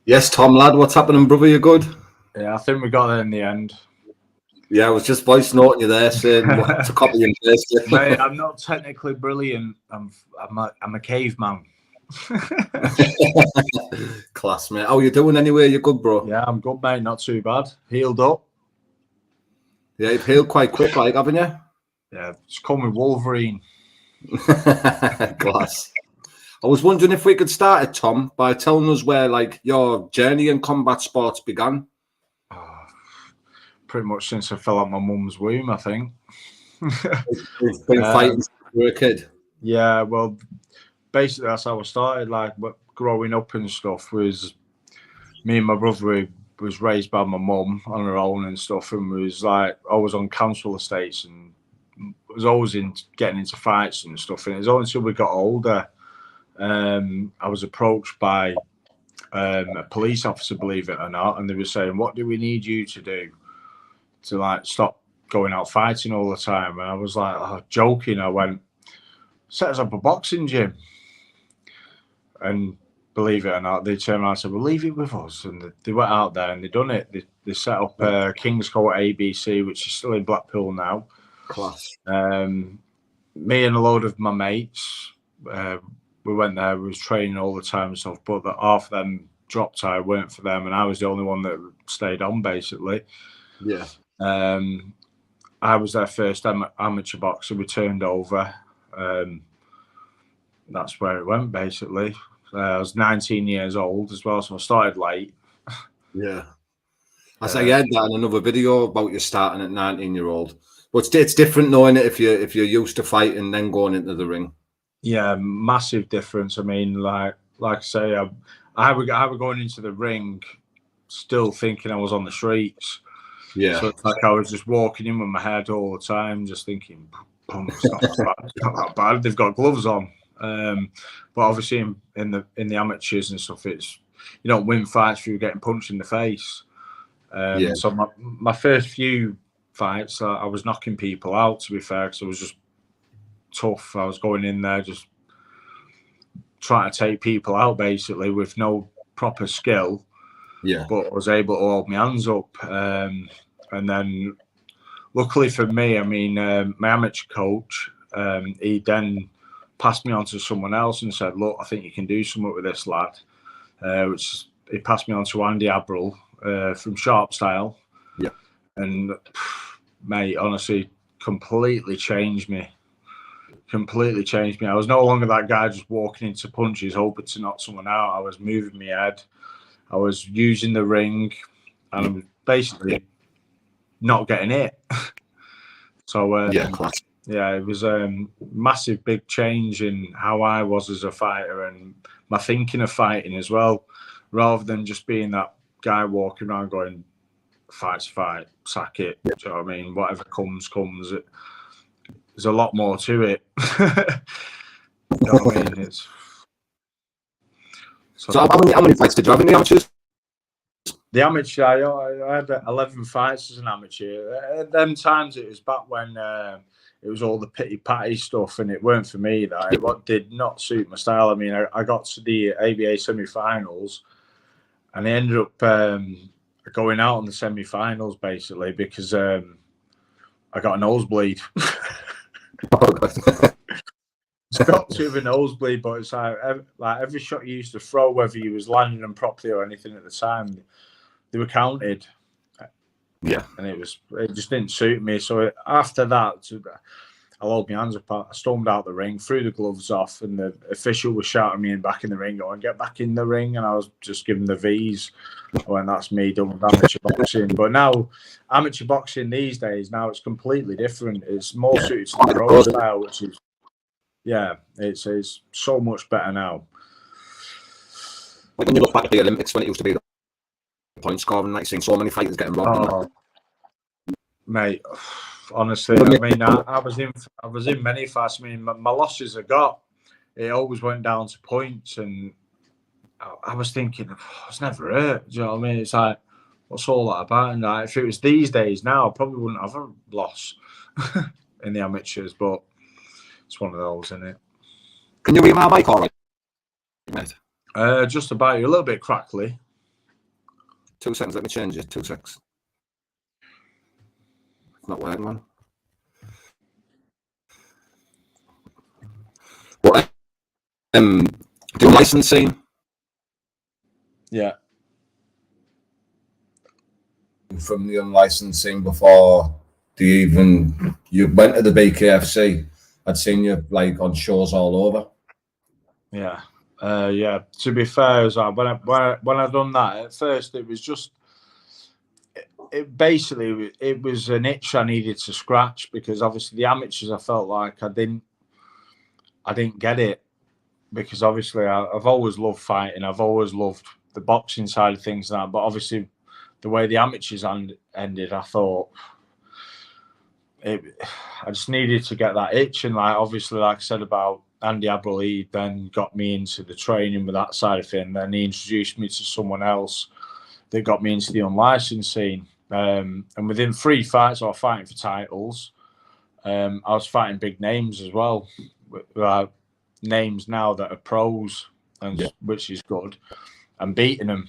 Yes, Tom, lad, what's happening, brother? You good? Yeah, I think we got there in the end. Yeah, I was just voice noting you there, saying what to copy and paste it. Mate, I'm not technically brilliant. I'm a caveman. Class, mate. How you doing anyway? You good, bro? Yeah, I'm good, mate. Not too bad. Healed up. Yeah, you've healed quite quick, like, haven't you? Yeah, just call me Wolverine. Class. I was wondering if we could start it, Tom, by telling us where, like, your journey in combat sports began. Pretty much since I fell out my mum's womb, I think. You've been fighting since you were a kid. Yeah, well, basically that's how I started. Like, growing up and stuff was me and my brother was raised by my mum on her own and stuff, and was like always on council estates and was always getting into fights and stuff. And it was only until we got older, I was approached by a police officer, believe it or not, and they were saying, "What do we need you to do to like stop going out fighting all the time?" And I was like, joking. I went, "Set us up a boxing gym." And believe it or not, they turned around and said, "Well, leave it with us." And they went out there and they done it. They set up King's Court ABC, which is still in Blackpool now. Class. Me and a load of my mates, we went there. We was training all the time and stuff, but half of them dropped out, weren't for them, and I was the only one that stayed on, basically. Yeah. I was their first amateur boxer. We turned over. That's where it went, basically. I was 19 years old as well, so I started late. Yeah. I heard that in another video about you starting at 19-year-old. But it's different knowing it if you're used to fighting and then going into the ring. Yeah, massive difference. I mean, like I say, I was going into the ring still thinking I was on the streets. Yeah. So it's like I was just walking in with my head all the time, just thinking, it's not that bad. They've got gloves on. But obviously in the amateurs and stuff, it's you don't win fights for you getting punched in the face. So my first few fights, I was knocking people out, to be fair, because I was just tough. I was going in there just trying to take people out, basically, with no proper skill. Yeah. But I was able to hold my hands up. And then, luckily for me, I mean, my amateur coach, he then passed me on to someone else and said, "Look, I think you can do something with this lad." Which he passed me on to Andy Abril from Sharp Style. Yeah. And mate, honestly, completely changed me. I was no longer that guy just walking into punches, hoping to knock someone out. I was moving my head. I was using the ring, and I was basically not getting hit. So yeah, it was a massive, big change in how I was as a fighter and my thinking of fighting as well, rather than just being that guy walking around going, "Fight's a fight, sack it." Do you know what I mean? Whatever comes. There's a lot more to it. You know what I mean? It's so how many fights did you have in the amateurs? The amateur, I had 11 fights as an amateur. At them times, it was back when it was all the pity-patty stuff, and it weren't for me. That did not suit my style. I mean, I got to the ABA semi-finals, and I ended up going out on the semi-finals, basically, because I got a nosebleed. It's got to have a nosebleed, but it's like every shot you used to throw, whether you was landing them properly or anything at the time, they were counted. Yeah, and it just didn't suit me. So after that, I held my hands up. I stormed out the ring, threw the gloves off, and the official was shouting me back in the ring, going, "Get back in the ring!" And I was just giving the V's. When that's me done with amateur boxing. But now, amateur boxing these days, now it's completely different. It's more suited to the pro style, which is, it's so much better now. Like when you look back at the Olympics, when it used to be the point scoring, like seeing so many fighters getting robbed. Mate, honestly, I mean, I was in many fights. I mean, my losses it always went down to points, and I was thinking, I was never hurt. Do you know what I mean? It's like, what's all that about? And like, if it was these days now, I probably wouldn't have a loss in the amateurs, but it's one of those, isn't it? Can you read my mic all right, mate? Just about. You're a little bit crackly. 2 seconds. Let me change it. 2 seconds. It's not working, man. What? Do licensing? Yeah. From the unlicensing before you went to the BKFC. I'd seen you like on shows all over. Yeah. Yeah. To be fair, as well, when I done that, at first it was just it was an itch I needed to scratch, because obviously the amateurs, I felt like I didn't get it, because obviously I've always loved fighting. I've always loved the boxing side of things now, but obviously the way the amateurs ended, I thought I just needed to get that itch. And like obviously, like I said about Andy Abril, he then got me into the training with that side of thing. Then he introduced me to someone else that got me into the unlicensed scene. And within 3 fights, I was fighting for titles. I was fighting big names as well, names now that are pros, and which is good, and beating them.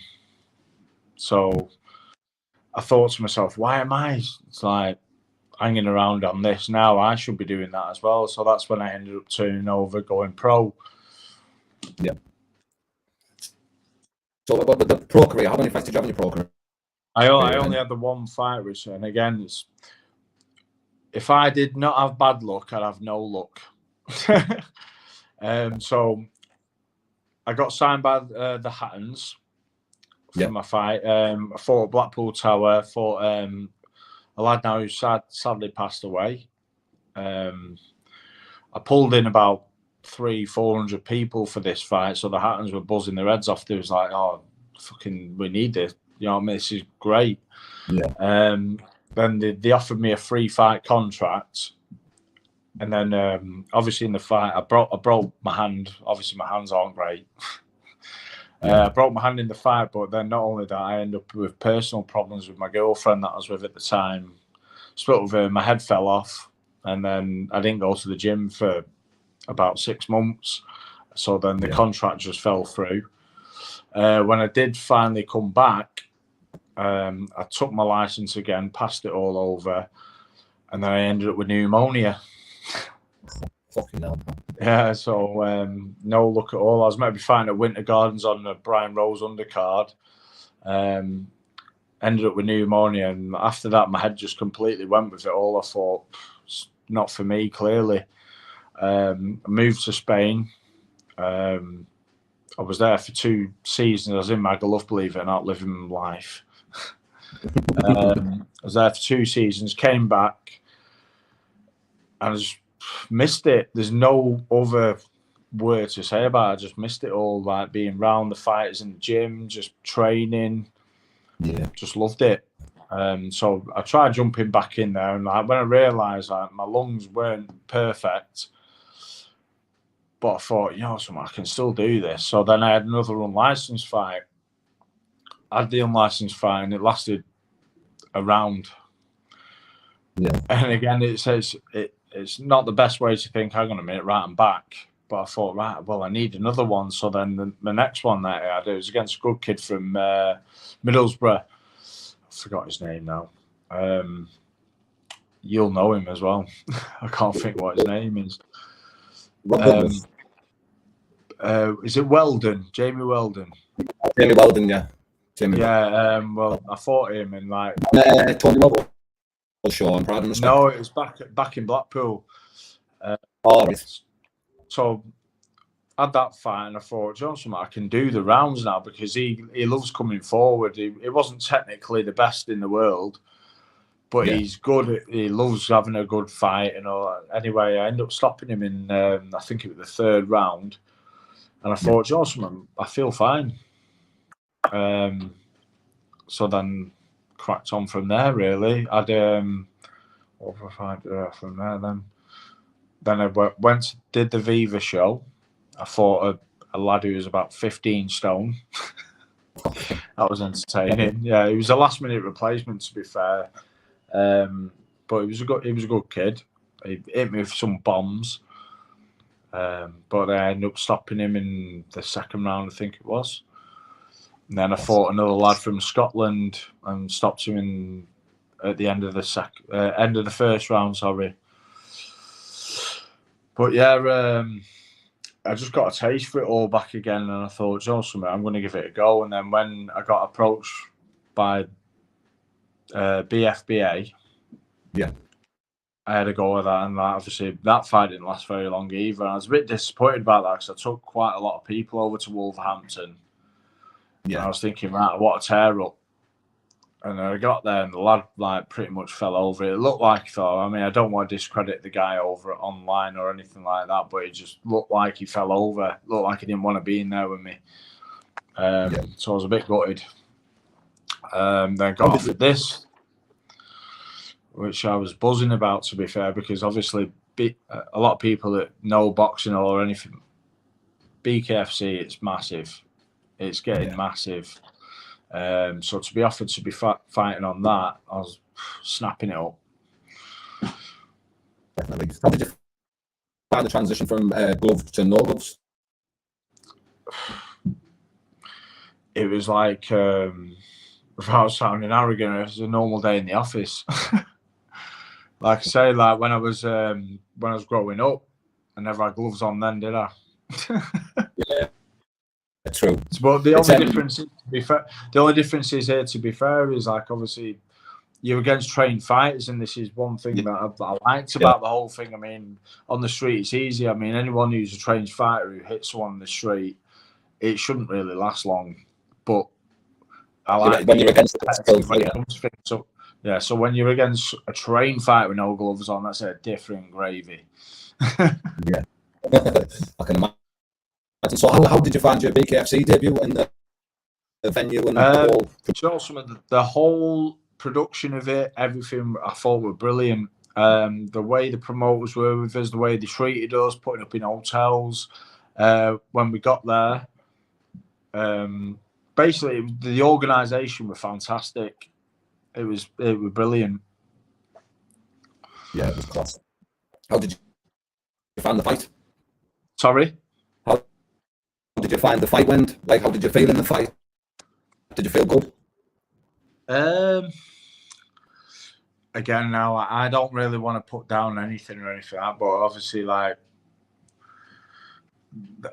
So I thought to myself, why am I like hanging around on this now? I should be doing that as well. So that's when I ended up turning over, going pro. Yeah. So about the pro career, how many fights did you have in your pro career? I only had the 1 fight, which, and again, if I did not have bad luck, I'd have no luck. So I got signed by the Hattons for my fight. I fought at Blackpool Tower, fought a lad now who sadly passed away. I pulled in about 300-400 people for this fight, so the Hattons were buzzing their heads off. They was like, "Oh, fucking, we need this. You know what I mean? This is great." Yeah. Then they offered me a 3-fight contract, and then obviously in the fight, I broke my hand. Obviously, my hands aren't great. I broke my hand in the fight, but then not only that, I ended up with personal problems with my girlfriend that I was with at the time. Split with her, my head fell off, and then I didn't go to the gym for about 6 months. So then the contract just fell through. When I did finally come back, I took my license again, passed it all over, and then I ended up with pneumonia. Fucking hell. Yeah, so no luck at all. I was meant to be fighting at Winter Gardens on the Brian Rose undercard. Ended up with pneumonia, and after that, my head just completely went with it all. I thought, it's not for me, clearly. I moved to Spain. I was there for 2 seasons. I was in Magaluf, believe it or not, living life. I was there for 2 seasons, came back, and I just missed it. There's no other word to say about it. I just missed it all, like being around the fighters in the gym, just training. Yeah, just loved it. So I tried jumping back in there, and like when I realised like my lungs weren't perfect, but I thought, you know, something, I can still do this. So then I had another unlicensed fight. I had the unlicensed fight, and it lasted a round. Yeah, and again, it's not the best way to think, hang on a minute, right, I'm back. But I thought, right, well, I need another one. So then the next one that I had, it was against a good kid from Middlesbrough. I forgot his name now. You'll know him as well. I can't think what his name is. Is it Weldon? Jamie Weldon? Jamie Weldon, yeah. Well, I fought him and like... Tony Lovell. Sure, I'm proud of respect. No, it was back in Blackpool. So I had that fight, and I thought, Johnson, I can do the rounds now, because he loves coming forward. He wasn't technically the best in the world, but he's good. He loves having a good fight and all that. Anyway, I ended up stopping him in, I think it was the 3rd round. And I thought, Johnson, I feel fine. So then cracked on from there, really. I'd what if I find from there then? Then I did the Viva show. I fought a lad who was about 15 stone. That was entertaining. Yeah, he was a last-minute replacement, to be fair. But he was a good kid. He hit me with some bombs. But I ended up stopping him in the 2nd round, I think it was. And then I fought another lad from Scotland and stopped him at the end of the first round. Sorry, but yeah, I just got a taste for it all back again, and I thought, you know something, I'm going to give it a go. And then when I got approached by BFBA, I had a go at that, and obviously that fight didn't last very long either. And I was a bit disappointed about that because I took quite a lot of people over to Wolverhampton. Yeah, I was thinking, right, what a tear up. And I got there, and the lad like pretty much fell over. It looked like, though, I mean, I don't want to discredit the guy over it online or anything like that, but it just looked like he fell over. It looked like he didn't want to be in there with me. So I was a bit gutted. Then got offered this, which I was buzzing about, to be fair, because obviously a lot of people that know boxing or anything, BKFC, it's massive. It's getting massive. So to be offered to be fighting on that, I was snapping it up. Definitely. How did you find the transition from gloves to no gloves? It was like, without sounding arrogant, it was a normal day in the office. Like I say, like when I was growing up, I never had gloves on then, did I? Yeah. True. But the only difference is, to be fair, here, to be fair, is like obviously you're against trained fighters, and this is one thing that I liked about the whole thing. I mean, on the street it's easy. I mean, anyone who's a trained fighter who hits someone on the street, it shouldn't really last long. But I like when you're against so when you're against a trained fighter with no gloves on, that's a different gravy. Yeah, I can imagine. So how did you find your BKFC debut and the venue and the whole production of it, everything I thought were brilliant. The way the promoters were with us, the way they treated us, putting up in hotels. When we got there, basically the organisation were fantastic. It was brilliant. Yeah, it was class. How did you find the fight? Sorry? How did you find the fight went? Like, how did you feel in the fight? Did you feel good? Again, now I don't really want to put down anything or anything like that, but obviously, like,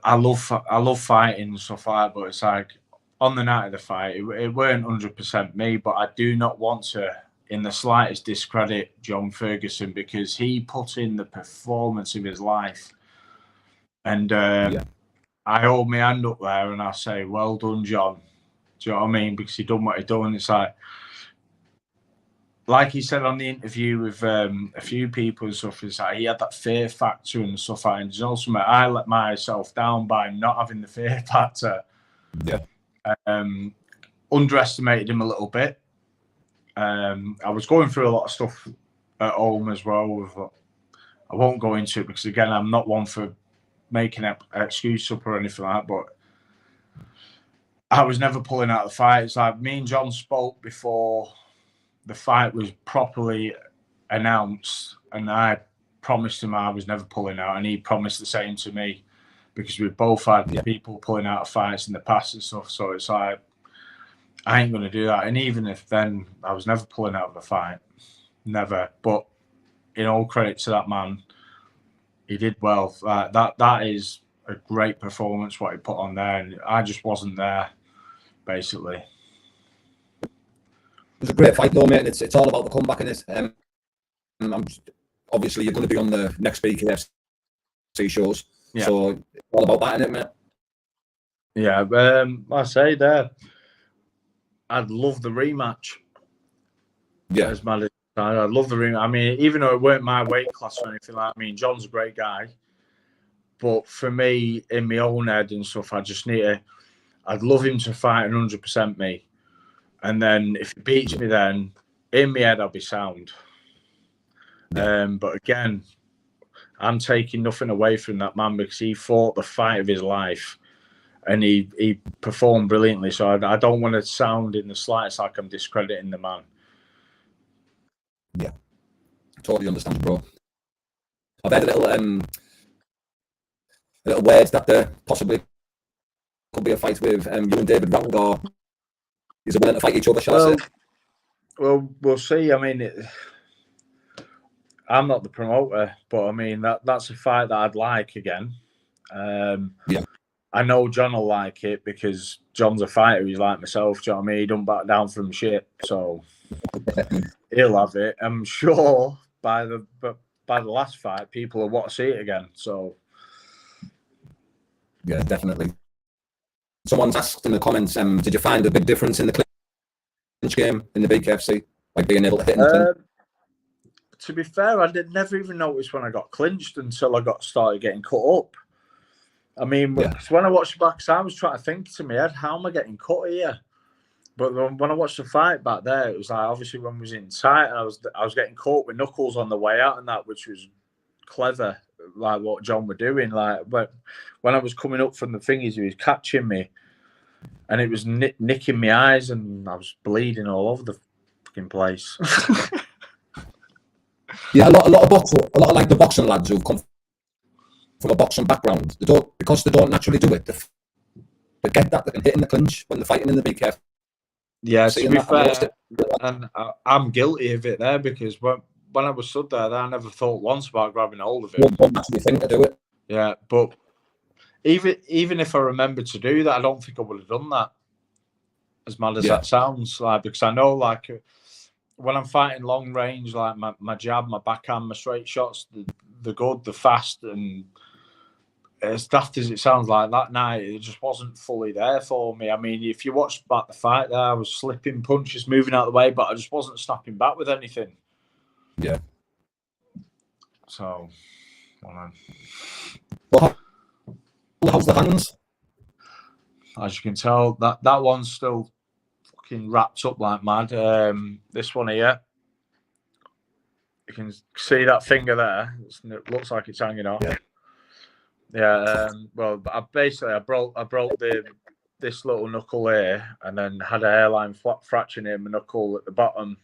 I love fighting and stuff like that, but it's like on the night of the fight, it weren't 100% me, but I do not want to in the slightest discredit John Ferguson, because he put in the performance of his life. And I hold my hand up there and I say, well done, John. Do you know what I mean? Because he done what he done. It's like he said on the interview with a few people and stuff, it's like he had that fear factor and stuff like that. And you know something, I let myself down by not having the fear factor. Yeah. Underestimated him a little bit. I was going through a lot of stuff at home as well. I won't go into it because, again, I'm not one for making an excuse up or anything like that, but I was never pulling out of the fight. It's like me and John spoke before the fight was properly announced, and I promised him I was never pulling out, and he promised the same to me, because we've both had people pulling out of fights in the past and stuff. So it's like, I ain't going to do that. And even if then, I was never pulling out of a fight. Never. But in all credit to that man, he did well. That is a great performance, what he put on there. And I just wasn't there, basically. It was a great fight, though, mate. And it's all about the comeback in it. Obviously, you're going to be on the next BKFC shows. Yeah. So it's all about that, isn't it, mate? Yeah. I say there, I'd love the rematch. Yeah. As mad as I'd love the rematch. I mean, even though it weren't my weight class or anything like that, I mean, John's a great guy. But for me, in my own head and stuff, I'd love him to fight 100% me. And then if he beats me, then in my head, I'll be sound. But again, I'm taking nothing away from that man, because he fought the fight of his life and he performed brilliantly. So I don't want to sound in the slightest like I'm discrediting the man. Yeah, totally understand, bro. I've heard a little words that there possibly could be a fight with you and David Rang, or Is it willing to fight each other, shall I say? Well, we'll see. I mean, I'm not the promoter, but I mean that's a fight that I'd like again. Yeah. I know John will like it because John's a fighter. He's like myself. Do you know what I mean? He don't back down from shit, so he'll have it. I'm sure by the last fight, people will want to see it again. So yeah, definitely. Someone's asked in the comments, did you find a big difference in the clinch game in the BKFC, like being able to hit in the clinch? To be fair, I never even noticed when I got clinched until I got started getting cut up. I mean, when I watched it back, I was trying to think to my head, how am I getting cut here? But when I watched the fight back there, it was like obviously when we was in tight, and I was getting caught with knuckles on the way out and that, which was clever, like what John were doing. Like, but when I was coming up from the thingies, he was catching me, and it was nicking my eyes, and I was bleeding all over the fucking place. Yeah, a lot of like the boxing lads who've come from a boxing background, because they don't naturally do it. They get that they can hit in the clinch when they're fighting in the BKF. Yeah, to be fair, and I'm guilty of it there because when I was stood there, I never thought once about grabbing hold of it. Don't actually think to do it. Yeah, but even if I remembered to do that, I don't think I would have done that. As mad as that sounds, like, because I know, like, when I'm fighting long range, like my jab, my backhand, my straight shots, the good, the fast, and as daft as it sounds, like that night, it just wasn't fully there for me. I mean, if you watched back the fight there, I was slipping punches, moving out of the way, but I just wasn't snapping back with anything. Yeah. So, well, how's the hands? As you can tell, that one's still fucking wrapped up like mad. This one here, you can see that finger there. It looks like it's hanging off. Yeah. Well, I broke this little knuckle here, and then had a hairline fracture in my knuckle at the bottom.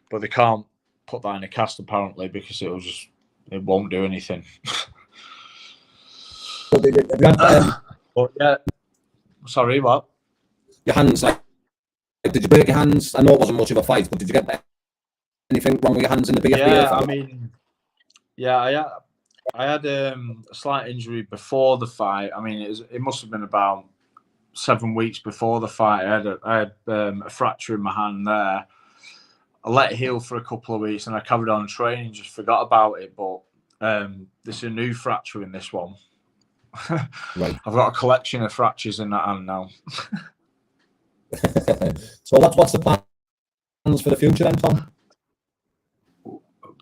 But they can't put that in a cast apparently because it won't do anything. But yeah. Sorry, what? Your hands, like, did you break your hands? I know it wasn't much of a fight, but did you get anything wrong with your hands in the BFBA? Yeah, I mean, I had a slight injury before the fight. I mean, it must have been about 7 weeks before the fight. I had a fracture in my hand there. I let it heal for a couple of weeks, and I carried on training. Just forgot about it, but there's a new fracture in this one. Right. I've got a collection of fractures in that hand now. So what's the plans for the future then, Tom?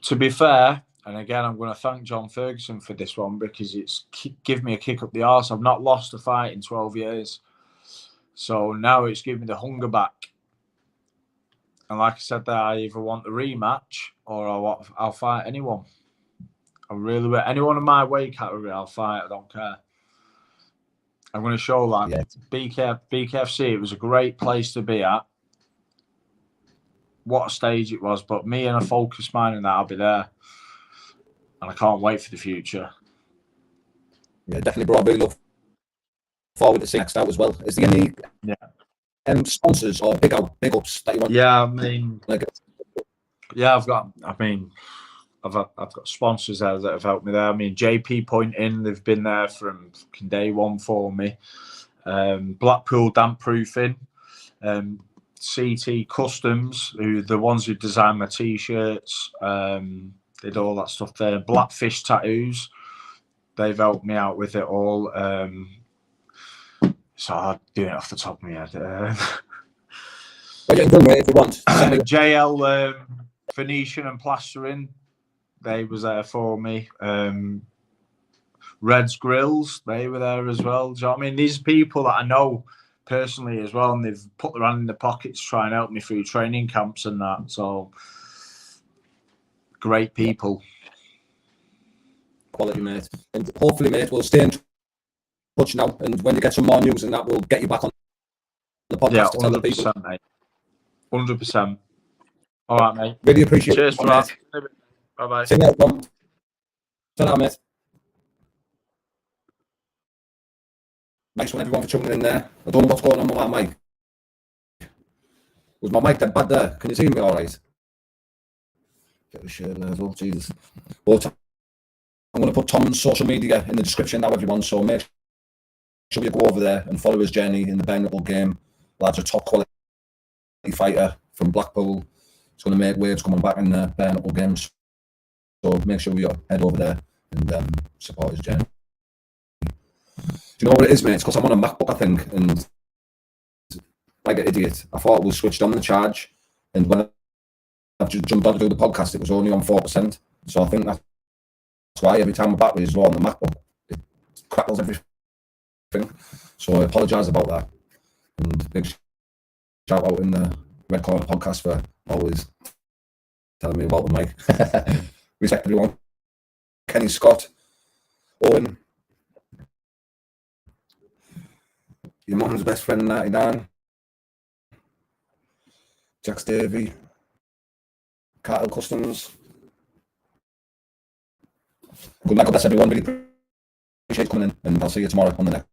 To be fair, and again, I'm going to thank John Ferguson for this one because it's given me a kick up the arse. I've not lost a fight in 12 years. So now it's given me the hunger back. And like I said there, I either want the rematch or I'll fight anyone. I really will. Anyone in my weight category, I'll fight. I don't care. I'm going to show that. BKFC, it was a great place to be at. What a stage it was. But me and a focused mind in that, I'll be there. And I can't wait for the future. Yeah, definitely, bro. I really look forward to seeing next out as well. Is there any sponsors or big ups that you want? Yeah, I mean, I've got sponsors there that have helped me there. I mean, JP Point In, they've been there from fucking day one for me. Blackpool Damp Proofing, CT Customs, the ones who design my t-shirts, did all that stuff there. Blackfish Tattoos, they've helped me out with it all. So I'm doing it off the top of my head. If you want. JL Venetian and Plastering, they was there for me. Red's Grills, they were there as well. Do you know what I mean? These people that I know personally as well, and they've put their hand in their pockets to try and help me through training camps and that. So great people. Quality, mate. And hopefully, mate, we'll stay in touch now. And when you get some more news and that, we'll get you back on the podcast to tell the people. Mate. 100%. All right, mate. Really appreciate it. Cheers for that. Bye-bye. See you later, Tom. Ta-ra, mate. Nice one, everyone, for tuning in there. I don't know what's going on with my mic. Was my mic that bad there? Can you see me all right? Get the shirt there as well, Jesus. Well, I'm going to put Tom's social media in the description now, everyone, so make sure you go over there and follow his journey in the bare knuckle game. Lad's a top quality fighter from Blackpool. He's going to make waves coming back in the bare knuckle games. So make sure you head over there and support his journey. Do you know what it is, mate? It's because I'm on a MacBook, I think, and like an idiot, I thought it was switched on the charge, and when I've just jumped on to do the podcast, it was only on 4%. So I think that's why every time my battery is low on the MacBook, it crackles everything. So I apologise about that. And big shout out in the Red Corner podcast for always telling me about the mic. Respect everyone. Kenny Scott, Owen, your mum's best friend in 99, Jack Davey, Cartel Customs. Good night, God bless everyone. Really appreciate coming in, and I'll see you tomorrow on the next.